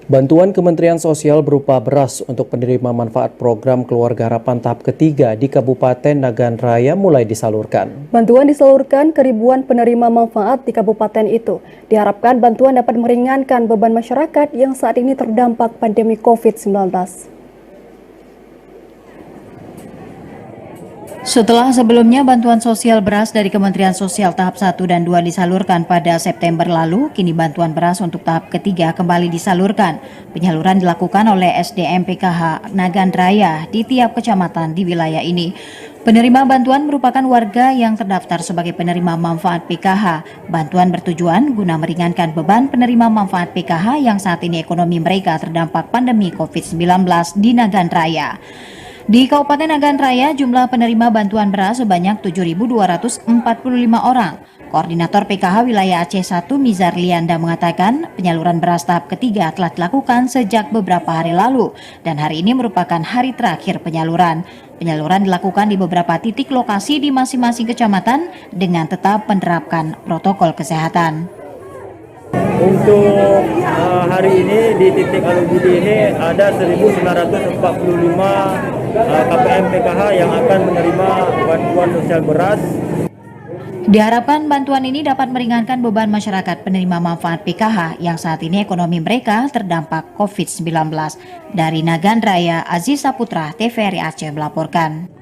Bantuan Kementerian Sosial berupa beras untuk penerima manfaat program Keluarga Harapan tahap ketiga di Kabupaten Nagan Raya mulai disalurkan. Bantuan disalurkan ke ribuan penerima manfaat di kabupaten itu. Diharapkan bantuan dapat meringankan beban masyarakat yang saat ini terdampak pandemi COVID-19. Setelah sebelumnya bantuan sosial beras dari Kementerian Sosial tahap 1 dan 2 disalurkan pada September lalu, kini bantuan beras untuk tahap ketiga kembali disalurkan. Penyaluran dilakukan oleh SDM PKH Nagan Raya di tiap kecamatan di wilayah ini. Penerima bantuan merupakan warga yang terdaftar sebagai penerima manfaat PKH. Bantuan bertujuan guna meringankan beban penerima manfaat PKH yang saat ini ekonomi mereka terdampak pandemi COVID-19 di Nagan Raya. Di Kabupaten Nagan Raya, jumlah penerima bantuan beras sebanyak 7.245 orang. Koordinator PKH Wilayah Aceh 1 Mizar Lianda mengatakan penyaluran beras tahap ketiga telah dilakukan sejak beberapa hari lalu dan hari ini merupakan hari terakhir penyaluran. Penyaluran dilakukan di beberapa titik lokasi di masing-masing kecamatan dengan tetap menerapkan protokol kesehatan. Untuk hari ini di titik Alubudi ini ada 1.945 KPM PKH yang akan menerima bantuan sosial beras. Diharapkan bantuan ini dapat meringankan beban masyarakat penerima manfaat PKH yang saat ini ekonomi mereka terdampak COVID-19. Dari Nagan Raya, Aziz Saputra, TVRI Aceh melaporkan.